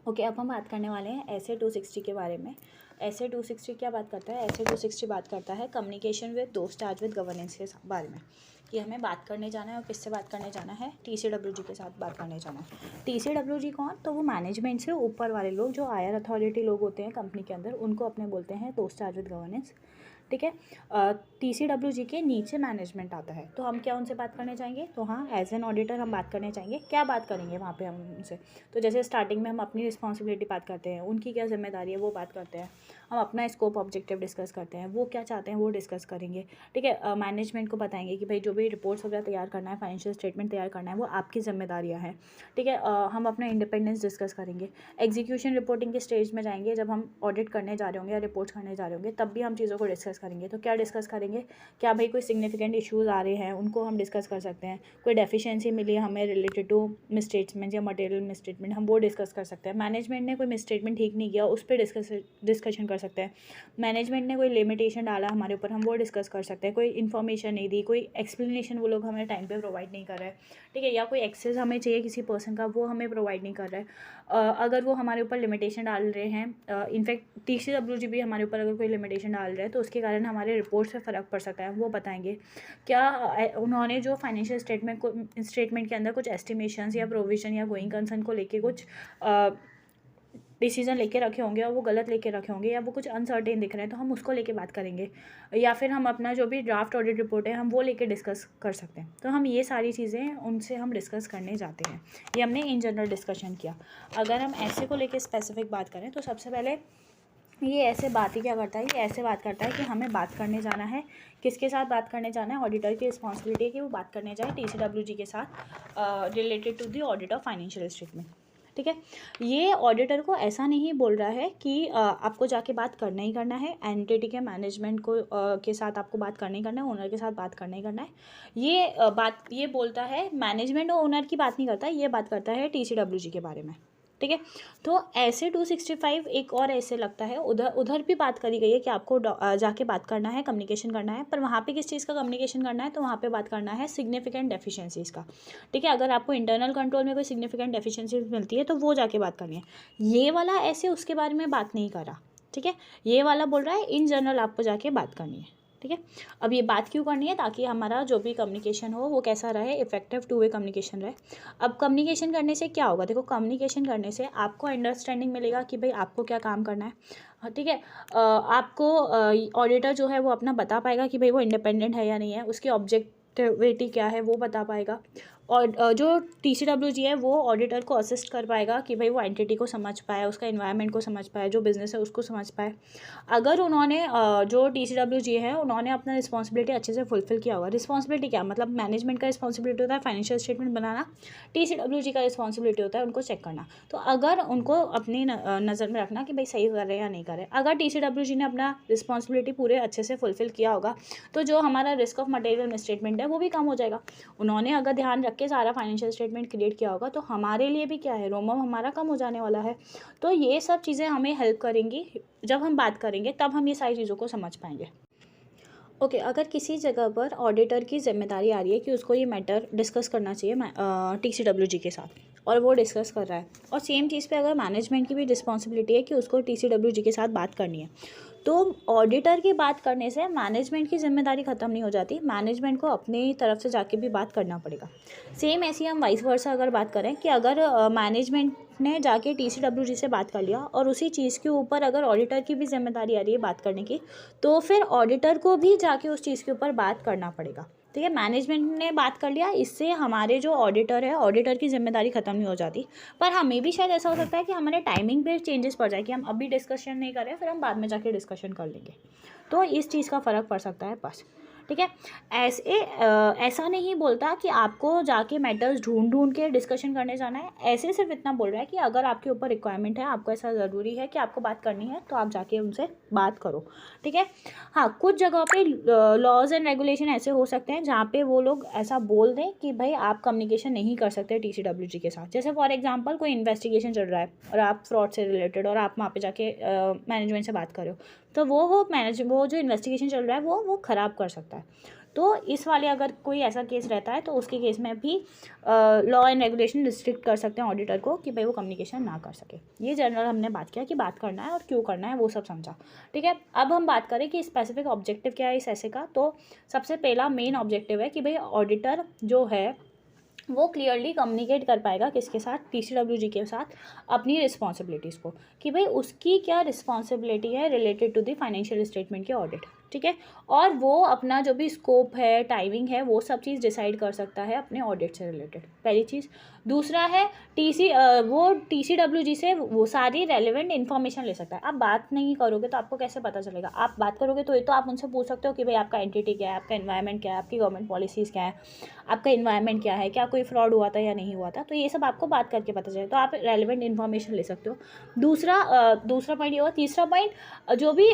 Okay, अब हम बात करने वाले हैं एसए 260 के बारे में। एसए 260 क्या बात करता है? एसए 260 बात करता है कम्युनिकेशन विद दोस्त चार्ज विद गवर्नेंस के बारे में, कि हमें बात करने जाना है और किससे बात करने जाना है? टीसीडब्ल्यूजी के साथ बात करने जाना है। टीसीडब्ल्यूजी कौन? तो वो मैनेजमेंट से ऊपर वाले लोग, जो हायर अथॉरिटी लोग होते हैं कंपनी के अंदर, उनको अपने बोलते हैं दोस्त चार्ज विद गवर्नेंस। ठीक है। टीसीडब्ल्यूजी के नीचे मैनेजमेंट आता है, तो हम क्या उनसे बात करने जाएंगे? तो हाँ, एज एन ऑडिटर हम बात करने जाएंगे। क्या बात करेंगे वहाँ पे हम उनसे? तो जैसे स्टार्टिंग में हम अपनी रिस्पॉन्सिबिलिटी बात करते हैं, उनकी क्या जिम्मेदारी है वो बात करते हैं, हम अपना स्कोप ऑब्जेक्टिव डिस्कस करते हैं, वो क्या चाहते हैं वो डिस्कस करेंगे। ठीक है। मैनेजमेंट को बताएंगे कि भाई जो भी रिपोर्ट्स वगैरह तैयार करना है, फाइनेंशियल स्टेटमेंट तैयार करना है, वो आपकी जिम्मेदारियाँ हैं। ठीक है। हम अपना इंडिपेंडेंस डिस्कस करेंगे। एग्जीक्यूशन रिपोर्टिंग के स्टेज में जाएंगे, जब हम ऑडिट करने जा रहे होंगे या रिपोर्ट्स करने जा रहे होंगे, तब भी हम चीज़ों को डिस्कस करेंगे। तो क्या डिस्कस करेंगे? क्या भाई कोई सिग्निफिकेंट इश्यूज़ आ रहे हैं, उनको हम डिस्कस कर सकते हैं। कोई डेफिशिएंसी मिली है हमें रिलेटेड टू मिसस्टेटमेंट या मटेरियल मिसस्टेटमेंट, हम वो डिस्कस कर सकते हैं। मैनेजमेंट ने कोई मिसस्टेटमेंट ठीक नहीं किया, उस पर डिस्कशन कर सकते हैं। मैनेजमेंट ने कोई लिमिटेशन डाला हमारे ऊपर, हम वो डिस्कस कर सकते हैं। कोई इन्फॉर्मेशन नहीं दी, कोई एक्सप्लेनेशन वो लोग हमें टाइम पे प्रोवाइड नहीं कर रहे हैं। ठीक है। या कोई एक्सेस हमें चाहिए किसी पर्सन का, वो हमें प्रोवाइड नहीं कर रहा है। अगर वो हमारे ऊपर लिमिटेशन डाल रहे हैं, इनफैक्ट टीसीडब्ल्यूजी भी हमारे ऊपर अगर कोई लिमिटेशन डाल रहा है, तो उसके कारण हमारे रिपोर्ट से फ़र्क पड़ सकता है, वो बताएंगे। क्या उन्होंने जो फाइनेंशियल स्टेटमेंट के अंदर कुछ एस्टिमेशंस या प्रोविजन या गोइंग कंसर्न को लेके कुछ डिसीजन लेके रखे होंगे, और वो गलत लेके रखे होंगे, या वो कुछ अनसर्टेन दिख रहे हैं, तो हम उसको लेके बात करेंगे। या फिर हम अपना जो भी ड्राफ्ट ऑडिट रिपोर्ट है, हम वो लेके डिस्कस कर सकते हैं। तो हम ये सारी चीज़ें उनसे हम डिस्कस करने जाते हैं। ये हमने इन जनरल डिस्कशन किया। अगर हम ऐसे को लेके स्पेसिफिक बात करें, तो सबसे पहले ये ऐसे बात ही क्या करता है? ये ऐसे बात करता है कि हमें बात करने जाना है। किसके साथ बात करने जाना है? ऑडिटर की रिस्पॉन्सिबिलिटी है कि वो बात करने जाए टीसीडब्ल्यूजी के साथ related to the audit of financial statement. ठीक है। ये ऑडिटर को ऐसा नहीं बोल रहा है कि आपको जाके बात करना ही करना है, एंटिटी के मैनेजमेंट को के साथ आपको बात करना ही करना है, ओनर के साथ बात करना ही करना है। ये बात ये बोलता है, मैनेजमेंट और ओनर की बात नहीं करता, ये बात करता है टीसीडब्ल्यूजी के बारे में। ठीक है। तो ऐसे 265 एक और ऐसे लगता है, उधर भी बात करी गई है कि आपको जाके बात करना है, कम्युनिकेशन करना है, पर वहाँ पे किस चीज़ का कम्युनिकेशन करना है? तो वहाँ पे बात करना है सिग्निफिकेंट डेफिशिएंसीज़ का। ठीक है। अगर आपको इंटरनल कंट्रोल में कोई सिग्निफिकेंट डेफिशिएंसीज मिलती है, तो वो जाके बात करनी है। ये वाला ऐसे उसके बारे में बात नहीं कर रहा। ठीक है। ये वाला बोल रहा है इन जनरल आपको जाके बात करनी है। ठीक है। अब ये बात क्यों करनी है? ताकि हमारा जो भी कम्युनिकेशन हो वो कैसा रहे? इफेक्टिव टू वे कम्युनिकेशन रहे। अब कम्युनिकेशन करने से क्या होगा? देखो, कम्युनिकेशन करने से आपको अंडरस्टैंडिंग मिलेगा कि भाई आपको क्या काम करना है। ठीक है। आपको ऑडिटर जो है वो अपना बता पाएगा कि भाई वो इंडिपेंडेंट है या नहीं है, उसकी ऑब्जेक्टिविटी क्या है वो बता पाएगा। और जो टीसीडब्ल्यूजी है वो ऑडिटर को असिस्ट कर पाएगा कि भाई वो एंटिटी को समझ पाए, उसका एनवायरनमेंट को समझ पाए, जो बिज़नेस है उसको समझ पाए। अगर उन्होंने जो टीसीडब्ल्यूजी है उन्होंने अपना रिस्पॉन्सिबिलिटी अच्छे से फुलफिल किया होगा। रिस्पॉन्सिबिलिटी क्या मतलब? मैनेजमेंट का रिस्पॉन्सिबिलिटी होता है फाइनेंशियल स्टेटमेंट बनाना, टीसीडब्ल्यूजी का रिस्पॉन्सिबिलिटी होता है उनको चेक करना। तो अगर उनको अपनी नज़र में रखना कि भाई सही कर रहे हैं या नहीं कर रहे। अगर टीसीडब्ल्यूजी ने अपना रिस्पॉन्सिबिलिटी पूरे अच्छे से फुलफिल किया होगा, तो जो हमारा रिस्क ऑफ मटेरियल मिसस्टेटमेंट है वो भी कम हो जाएगा। उन्होंने अगर ध्यान रख के सारा फाइनेंशियल स्टेटमेंट क्रिएट किया होगा, तो हमारे लिए भी क्या है, रोमम हमारा कम हो जाने वाला है। तो ये सब चीज़ें हमें हेल्प करेंगी। जब हम बात करेंगे तब हम ये सारी चीज़ों को समझ पाएंगे। ओके। अगर किसी जगह पर ऑडिटर की जिम्मेदारी आ रही है कि उसको ये मैटर डिस्कस करना चाहिए टीसीडब्ल्यूजी के साथ, और वो डिस्कस कर रहा है, और सेम चीज़ पे अगर मैनेजमेंट की भी रिस्पॉन्सिबिलिटी है कि उसको टीसीडब्ल्यूजी के साथ बात करनी है, तो ऑडिटर की बात करने से मैनेजमेंट की जिम्मेदारी ख़त्म नहीं हो जाती। मैनेजमेंट को अपनी तरफ से जाके भी बात करना पड़ेगा। सेम ऐसी हम वाइस वर्सा अगर बात करें कि अगर मैनेजमेंट ने जाके टीसीडब्ल्यूजी से बात कर लिया, और उसी चीज़ के ऊपर अगर ऑडिटर की भी जिम्मेदारी आ रही है बात करने की, तो फिर ऑडिटर को भी जाके उस चीज़ के ऊपर बात करना पड़ेगा। ठीक है। मैनेजमेंट ने बात कर लिया, इससे हमारे जो ऑडिटर है, ऑडिटर की जिम्मेदारी ख़त्म नहीं हो जाती। पर हमें भी शायद ऐसा हो सकता है कि हमारे टाइमिंग पे चेंजेस पड़ जाए, कि हम अभी डिस्कशन नहीं करें, फिर हम बाद में जाके डिस्कशन कर लेंगे। तो इस चीज़ का फ़र्क पड़ सकता है बस। ठीक है। ऐसा नहीं बोलता कि आपको जाके मैटर्स ढूंढ के डिस्कशन करने जाना है। ऐसे सिर्फ इतना बोल रहा है कि अगर आपके ऊपर रिक्वायरमेंट है, आपको ऐसा ज़रूरी है कि आपको बात करनी है, तो आप जाके उनसे बात करो। ठीक है। हाँ, कुछ जगह पे लॉज एंड रेगुलेशन ऐसे हो सकते हैं जहाँ पे वो लोग ऐसा बोल दें कि भाई आप कम्युनिकेशन नहीं कर सकते टीसीडब्ल्यूजी के साथ। जैसे फॉर एग्जांपल कोई इन्वेस्टिगेशन चल रहा है और आप फ्रॉड से रिलेटेड, और आप वहाँ पे जाके मैनेजमेंट से बात कर रहे हो, तो वो जो इन्वेस्टिगेशन चल रहा है वो ख़राब कर सकता है। तो इस वाले अगर कोई ऐसा केस रहता है तो उसके केस में भी लॉ एंड रेगुलेशन रिस्ट्रिक्ट कर सकते हैं ऑडिटर को कि भाई वो कम्युनिकेशन ना कर सके। ये जनरल हमने बात किया कि बात करना है और क्यों करना है, वो सब समझा। ठीक है, अब हम बात करें कि स्पेसिफिक ऑब्जेक्टिव क्या है इस ऐसे का। तो सबसे पहला मेन ऑब्जेक्टिव है कि भाई ऑडिटर जो है वो क्लियरली कम्युनिकेट कर पाएगा किसके साथ, TCWG के साथ, अपनी रिस्पॉन्सिबिलिटीज़ को, कि भाई उसकी क्या रिस्पॉन्सिबिलिटी है related to the financial statement के ऑडिट। ठीक है, और वो अपना जो भी स्कोप है, टाइमिंग है, वो सब चीज़ डिसाइड कर सकता है अपने ऑडिट से रिलेटेड, पहली चीज़। दूसरा है वो TCWG से वो सारी रेलिवेंट इन्फॉर्मेशन ले सकता है। आप बात नहीं करोगे तो आपको कैसे पता चलेगा? आप बात करोगे तो ये तो आप उनसे पूछ सकते हो कि भाई आपका एंटिटी क्या है, आपका एनवायरनमेंट क्या है, आपकी गवर्नमेंट पॉलिसीज़ क्या है, आपका एनवायरनमेंट क्या है, क्या कोई फ्रॉड हुआ था या नहीं हुआ था, तो ये सब आपको बात करके पता चले, तो आप रेलिवेंट इन्फॉर्मेशन ले सकते हो। दूसरा पॉइंट ये हुआ। तीसरा पॉइंट, जो भी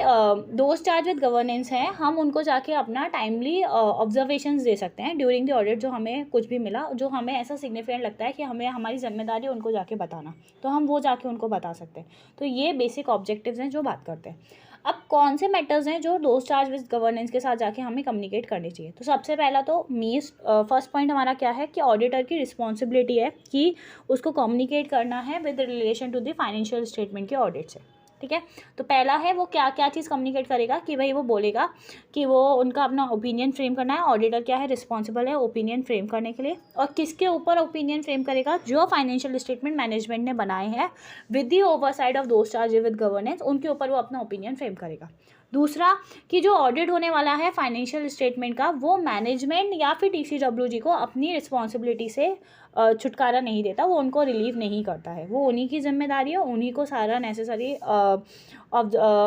दोस्त चार्ज विद गवर्नेंस हैं, हम उनको जाके अपना टाइमली ऑब्जर्वेशंस दे सकते हैं ड्यूरिंग द ऑडिट। जो हमें कुछ भी मिला, जो हमें ऐसा सिग्निफिकेंट लगता है कि हमें हमारी जिम्मेदारी है उनको जाके बताना, तो हम वो जाके उनको बता सकते हैं। तो ये बेसिक ऑब्जेक्टिव्स हैं जो बात करते हैं। अब कौन से मैटर्स हैं जो दोस्त चार्ज विद गवर्नेंस के साथ जाके हमें कम्युनिकेट करनी चाहिए? तो सबसे पहला तो फर्स्ट पॉइंट हमारा क्या है कि ऑडिटर की रिस्पॉन्सिबिलिटी है कि उसको कम्युनिकेट करना है with relation to the financial statement के ऑडिट से। ठीक है, तो पहला है वो क्या क्या चीज़ कम्युनिकेट करेगा कि भाई वो बोलेगा कि वो उनका अपना ओपिनियन फ्रेम करना है। ऑडिटर क्या है, रिस्पॉन्सिबल है ओपिनियन फ्रेम करने के लिए। और किसके ऊपर ओपिनियन फ्रेम करेगा? जो फाइनेंशियल स्टेटमेंट मैनेजमेंट ने बनाए हैं विद द ओवरसाइड ऑफ दोस्त चार्ज विद गवर्नेंस, उनके ऊपर वो अपना ओपिनियन फ्रेम करेगा। दूसरा कि जो ऑडिट होने वाला है फाइनेंशियल स्टेटमेंट का, वो मैनेजमेंट या फिर TCWG को अपनी रिस्पॉन्सिबिलिटी से छुटकारा नहीं देता, वो उनको रिलीव नहीं करता है, वो उन्हीं की जिम्मेदारी है, उन्हीं को सारा नेसेसरी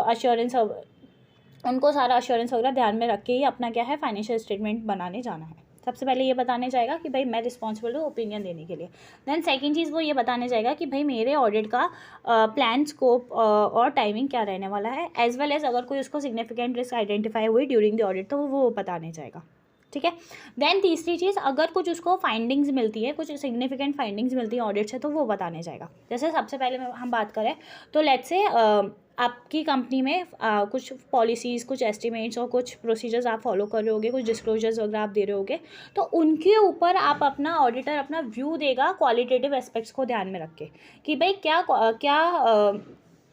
अश्योरेंस उनको सारा अश्योरेंस वगैरह ध्यान में रख के ही अपना क्या है फाइनेंशियल स्टेटमेंट बनाने जाना है। सबसे पहले ये बताने जाएगा कि भाई मैं रिस्पॉन्सिबल हूँ ओपिनियन देने के लिए। देन सेकंड चीज़ वो ये बताने जाएगा कि भाई मेरे ऑडिट का प्लान, स्कोप और टाइमिंग क्या रहने वाला है, एज वेल एज अगर कोई उसको सिग्निफिकेंट रिस्क आइडेंटिफाई हुई ड्यूरिंग द ऑडिट तो वो बताने जाएगा। ठीक है, देन तीसरी चीज़, अगर कुछ उसको फाइंडिंग्स मिलती है, कुछ सिग्निफिकेंट फाइंडिंग्स मिलती है ऑडिट से, तो वो बताने जाएगा। जैसे सबसे पहले हम बात करें तो लेट्स से आपकी कंपनी में कुछ पॉलिसीज़, कुछ एस्टिमेट्स और कुछ प्रोसीजर्स आप फॉलो कर रहे होगे, कुछ डिस्क्लोजर्स वगैरह आप दे रहे होगे, तो उनके ऊपर आप अपना ऑडिटर अपना व्यू देगा क्वालिटेटिव एस्पेक्ट्स को ध्यान में रख के कि भाई क्या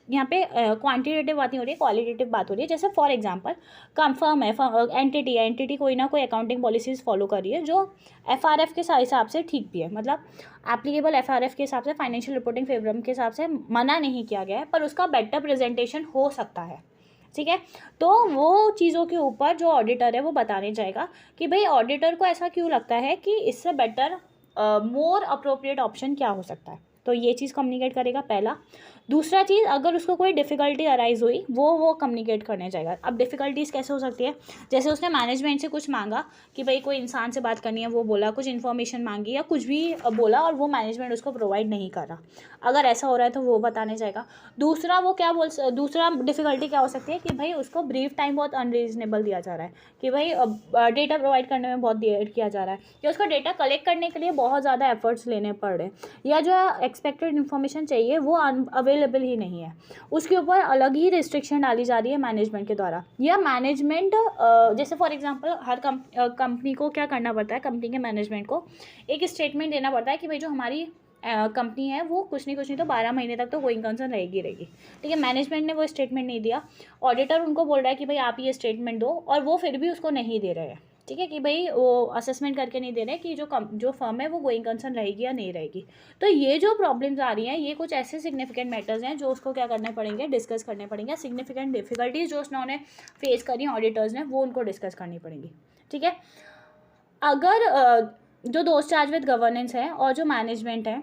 यहाँ पे क्वांटिटेटिव बात नहीं हो रही है, क्वालिटेटिव बात हो रही है। जैसे फॉर एग्जांपल कंफर्म है एंटिटी कोई ना कोई अकाउंटिंग पॉलिसीज़ फॉलो कर रही है जो FRF के हिसाब से ठीक भी है, मतलब एप्लीकेबल FRF के हिसाब से, फाइनेंशियल रिपोर्टिंग फ्रेमवर्क के हिसाब से मना नहीं किया गया है, पर उसका बेटर प्रेजेंटेशन हो सकता है। ठीक है, तो वो चीज़ों के ऊपर जो ऑडिटर है वो बताने जाएगा कि भाई ऑडिटर को ऐसा क्यों लगता है कि इससे बेटर मोर अप्रोप्रिएट ऑप्शन क्या हो सकता है, तो ये चीज़ कम्युनिकेट करेगा पहला। दूसरा चीज़, अगर उसको कोई डिफ़िकल्टी अराइज हुई वो कम्युनिकेट करने जाएगा। अब डिफ़िकल्टीज़ कैसे हो सकती है? जैसे उसने मैनेजमेंट से कुछ मांगा कि भाई कोई इंसान से बात करनी है, वो बोला, कुछ इन्फॉर्मेशन मांगी या कुछ भी बोला और वो मैनेजमेंट उसको प्रोवाइड नहीं कर रहा, अगर ऐसा हो रहा है तो वो बताने जाएगा। दूसरा दूसरा डिफ़िकल्टी क्या हो सकती है कि भाई उसको ब्रीफ टाइम बहुत अनरीजनेबल दिया जा रहा है, कि भाई डेटा प्रोवाइड करने में बहुत देर किया जा रहा है, या उसका डेटा कलेक्ट करने के लिए बहुत ज़्यादा एफर्ट्स लेने पड़ रहे हैं, या जो एक्सपेक्टेड इन्फॉर्मेशन चाहिए वो अवेलेबल ही नहीं है, उसके ऊपर अलग ही रिस्ट्रिक्शन डाली जा रही है मैनेजमेंट के द्वारा। या मैनेजमेंट जैसे फॉर एग्जांपल हर कंपनी को क्या करना पड़ता है, कंपनी के मैनेजमेंट को एक स्टेटमेंट देना पड़ता है कि भाई जो हमारी कंपनी है वो कुछ नहीं तो 12 महीने तक तो गोइंग कंसर्न रहेगी। ठीक है, मैनेजमेंट ने वो स्टेटमेंट नहीं दिया, ऑडिटर उनको बोल रहा है कि भाई आप ये स्टेटमेंट दो, और वो फिर भी उसको नहीं दे रहे हैं। ठीक है, कि भाई वो असेसमेंट करके नहीं दे रहे कि जो फर्म है वो गोइंग कंसर्न रहेगी या नहीं रहेगी। तो ये जो प्रॉब्लम्स आ रही हैं, ये कुछ ऐसे सिग्निफिकेंट मैटर्स हैं जो उसको क्या करने पड़ेंगे, डिस्कस करने पड़ेंगे। सिग्निफिकेंट डिफिकल्टीज जो उन्होंने फेस करी ऑडिटर्स ने, वो उनको डिस्कस करनी पड़ेंगी। ठीक है, अगर जो दोस्त चार्ज विद गवर्नेंस है और जो मैनेजमेंट है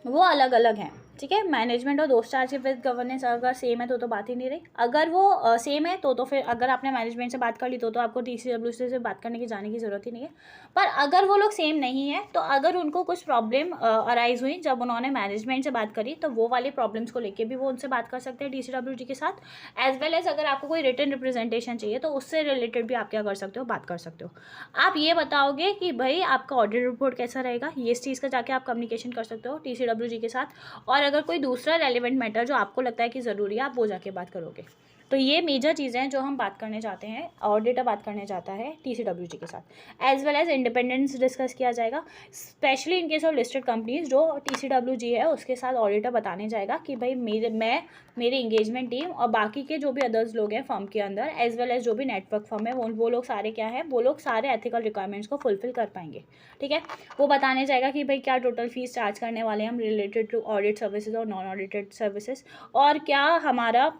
वो अलग अलग हैं। ठीक है, मैनेजमेंट और दोस्त चार्ज विद गवर्नेंस अगर सेम है तो बात ही नहीं रही। अगर वो सेम है तो फिर अगर आपने मैनेजमेंट से बात कर ली तो आपको TCWC से बात करने की जाने की ज़रूरत ही नहीं है। पर अगर वो लोग सेम नहीं है तो अगर उनको कुछ प्रॉब्लम अराइज हुई जब उन्होंने मैनेजमेंट से बात करी, तो वो वाले प्रॉब्लम्स को लेके भी वो उनसे बात कर सकते हैं TCWG के साथ। एज वेल एज अगर आपको कोई रिटन रिप्रेजेंटेशन चाहिए तो उससे रिलेटेड भी आप क्या कर सकते हो, बात कर सकते हो। आप ये बताओगे कि भाई आपका ऑडिट रिपोर्ट कैसा रहेगा, ये इस चीज़ का जाके आप कम्युनिकेशन कर सकते हो TCWG के साथ। और अगर कोई दूसरा रेलिवेंट मैटर जो आपको लगता है कि ज़रूरी है, आप वो जाके बात करोगे। तो ये मेजर चीज़ें हैं जो हम बात करने जाते हैं, ऑडिटर बात करने जाता है TCWG के साथ। As well as independence discuss किया जाएगा, specially in case of listed companies जो TCWG है उसके साथ ऑडिटर बताने जाएगा कि भाई मेरी इंगेजमेंट टीम और बाकी के जो भी अदर्स लोग हैं फर्म के अंदर, एज वेल एज जो भी नेटवर्क फर्म है, वो लोग सारे क्या है, वो लोग सारे एथिकल रिक्वायरमेंट्स को फुलफिल कर पाएंगे। ठीक है, वो बताने जाएगा कि भाई क्या टोटल फीस चार्ज करने वाले हैं हम रिलेटेड टू ऑडिट सर्विसेज और नॉन ऑडिटेड सर्विसेज, और क्या हमारा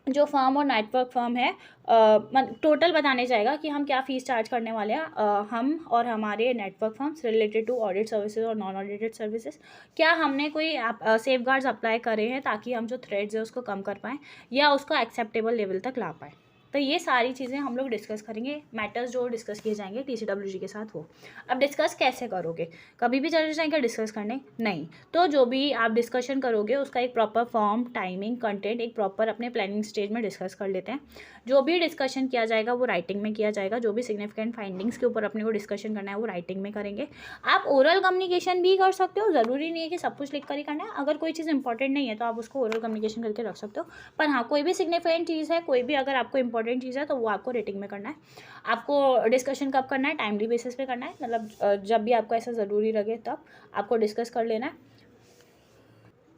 जो फर्म और नेटवर्क फर्म है टोटल बताने जाएगा कि हम क्या फ़ीस चार्ज करने वाले हैं, हम और हमारे network firms related to audit services और नॉन ऑडिटेड सर्विसेज। क्या हमने कोई सेफगार्ड्स अप्लाई करे हैं ताकि हम जो थ्रेड्स है उसको कम कर पाएँ या उसको एक्सेप्टेबल लेवल तक ला पाएँ। तो ये सारी चीज़ें हम लोग डिस्कस करेंगे, मैटर्स जो डिस्कस किए जाएंगे TCWG के साथ वो। अब डिस्कस कैसे करोगे, कभी भी चले जाएंगे डिस्कस करने? नहीं। तो जो भी आप डिस्कशन करोगे उसका एक प्रॉपर फॉर्म, टाइमिंग, कंटेंट एक प्रॉपर अपने प्लानिंग स्टेज में डिस्कस कर लेते हैं। जो भी डिस्कशन किया जाएगा वो राइटिंग में किया जाएगा, जो भी सिग्निफिकेंट फाइंडिंग्स के ऊपर अपने को डिस्कशन करना है वो राइटिंग में करेंगे। आप ओरल कम्युनिकेशन भी कर सकते हो, ज़रूरी नहीं है कि सब कुछ लिख कर ही करना है। अगर कोई चीज़ इंपॉर्टेंट नहीं है तो आप उसको ओरल कम्युनिकेशन करके रख सकते हो, पर हाँ कोई भी सिग्निफिकेंट चीज़ है, कोई भी अगर आपको इंपॉर्टेंट चीज़ है तो वो आपको रेटिंग में करना है। आपको डिस्कशन कब करना है? टाइमली बेसिस पे करना है, मतलब जब भी आपको ऐसा ज़रूरी लगे तब आपको डिस्कस कर लेना है।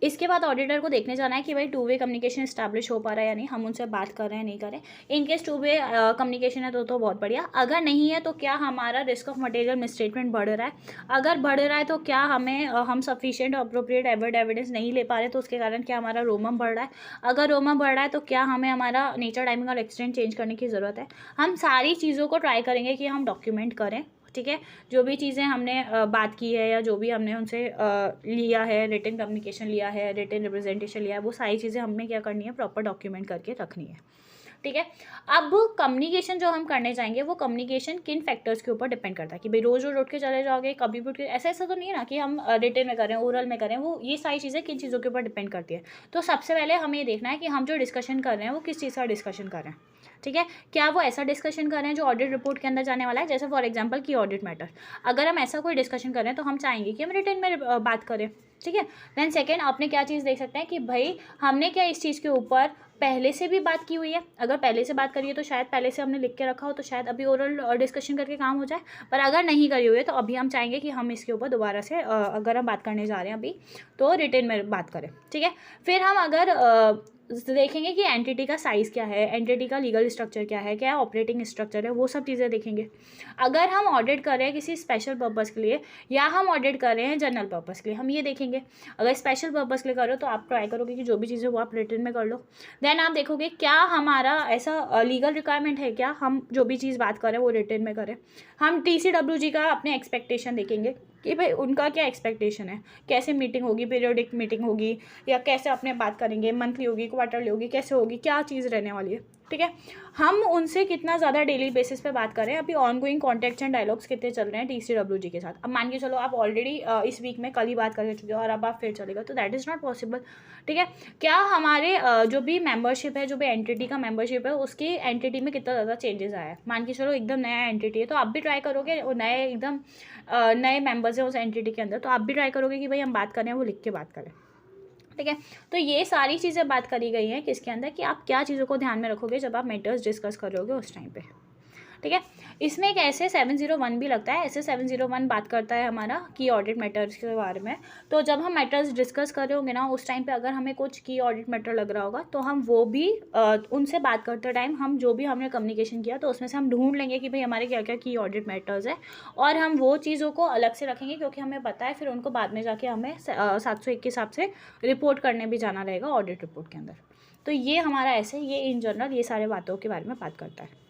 इसके बाद ऑडिटर को देखने जाना है कि भाई 2 वे कम्युनिकेशन इस्टेब्लिश हो पा रहा है या नहीं, हम उनसे बात कर रहे हैं नहीं कर रहे हैं। इन केस 2 वे कम्युनिकेशन है तो बहुत बढ़िया, अगर नहीं है तो क्या हमारा रिस्क ऑफ मटेरियल मिसस्टेटमेंट बढ़ रहा है? अगर बढ़ रहा है तो क्या हम सफिशिएंट अप्रोप्रिएट एविडेंस नहीं ले पा रहे तो उसके कारण क्या हमारा रोमम बढ़ रहा है? अगर रोमम बढ़ रहा है तो क्या हमें हमारा नेचर, टाइमिंग और एक्सटेंट चेंज करने की ज़रूरत है? हम सारी चीज़ों को ट्राई करेंगे कि हम डॉक्यूमेंट करें। ठीक है, जो भी चीज़ें हमने बात की है या जो भी हमने उनसे लिया है, रिटन कम्युनिकेशन लिया है, रिटन रिप्रेजेंटेशन लिया है, वो सारी चीज़ें हमें क्या करनी है, प्रॉपर डॉक्यूमेंट करके रखनी है। ठीक है, अब कम्युनिकेशन जो हम करने जाएंगे वो कम्युनिकेशन किन फैक्टर्स के ऊपर डिपेंड करता है कि भाई रोज़ रोज़ उठ के चले जाओगे, कभी भी उठ के, ऐसा तो नहीं है ना कि हम रिटन में करें, ओरल में करें, वो ये सारी चीज़ें किन चीज़ों के ऊपर डिपेंड करती है। तो सबसे पहले हमें ये देखना है कि हम जो डिस्कशन कर रहे हैं वो किस चीज़ का डिस्कशन कर रहे हैं। ठीक है, क्या वो ऐसा डिस्कशन कर रहे हैं जो ऑडिट रिपोर्ट के अंदर जाने वाला है, जैसे फॉर एग्जांपल की ऑडिट मैटर। अगर हम ऐसा कोई डिस्कशन कर रहे हैं तो हम चाहेंगे कि हम रिटन में बात करें। ठीक है, देन सेकेंड आपने क्या चीज़ देख सकते हैं कि भाई हमने क्या इस चीज़ के ऊपर पहले से भी बात की हुई है। अगर पहले से बात करी है तो शायद पहले से हमने लिख के रखा हो तो शायद अभी ओरल डिस्कशन करके काम हो जाए, पर अगर नहीं करी हुई है तो अभी हम चाहेंगे कि हम इसके ऊपर दोबारा से अगर हम बात करने जा रहे हैं अभी तो रिटन में बात करें। ठीक है, फिर हम अगर देखेंगे कि एंटिटी का साइज़ क्या है, एंटिटी का लीगल स्ट्रक्चर क्या है, क्या ऑपरेटिंग स्ट्रक्चर है, वो सब चीज़ें देखेंगे। अगर हम ऑडिट कर रहे हैं किसी स्पेशल पर्पज़ के लिए या हम ऑडिट कर रहे हैं जनरल पर्पज़ के लिए, हम ये देखेंगे। अगर स्पेशल पर्पज़ के लिए कर रहे हो तो आप ट्राई करोगे कि जो भी चीज़ें वो आप रिटन में कर लो। देन आप देखोगे क्या हमारा ऐसा लीगल रिक्वायरमेंट है, क्या हम जो भी चीज़ बात करें वो रिटन में करें। हम TCWG का अपने एक्सपेक्टेशन देखेंगे कि भाई उनका क्या एक्सपेक्टेशन है, कैसे मीटिंग होगी, पीरियोडिक मीटिंग होगी या कैसे अपने बात करेंगे, मंथली होगी, क्वार्टरली होगी, कैसे होगी, क्या चीज़ रहने वाली है। ठीक है, हम उनसे कितना ज़्यादा डेली बेसिस पे बात करें, अभी ऑनगोइंग कॉन्टैक्ट्स एंड डायलॉग्स कितने चल रहे हैं TCWG के साथ। अब मान के चलो आप ऑलरेडी इस वीक में कल ही बात कर चुके हो और अब आप फिर चलेगा तो दैट इज़ नॉट पॉसिबल। ठीक है, क्या हमारे जो भी मेंबरशिप है, जो भी एंटिटी का मेंबरशिप है उसकी एंटिटी में कितना ज़्यादा चेंजेस आया है। मान के चलो एकदम नया एंटिटी है तो आप भी ट्राई करोगे, नए एकदम नए मेंबर्स हैं उस एंटिटी के अंदर, तो आप भी ट्राई करोगे कि भाई हम बात करें वो लिख के बात करें। ठीक है, तो ये सारी चीज़ें बात करी गई हैं किसके अंदर कि आप क्या चीज़ों को ध्यान में रखोगे जब आप मैटर्स डिस्कस करोगे उस टाइम पे। ठीक है, इसमें एक ऐसे 701 भी लगता है, ऐसे 701 बात करता है हमारा की ऑडिट मैटर्स के बारे में। तो जब हम मैटर्स डिस्कस कर रहे होंगे ना उस टाइम पे अगर हमें कुछ की ऑडिट मैटर लग रहा होगा तो हम वो भी उनसे बात करते टाइम हम जो भी हमने कम्युनिकेशन किया तो उसमें से हम ढूंढ लेंगे कि भाई हमारे क्या क्या की ऑडिट मैटर्स है और हम वो चीज़ों को अलग से रखेंगे क्योंकि हमें पता है फिर उनको बाद में जाके हमें 701 के हिसाब से रिपोर्ट करने भी जाना रहेगा ऑडिट रिपोर्ट के अंदर। तो ये हमारा ऐसे ये इन जनरल ये सारे बातों के बारे में बात करता है।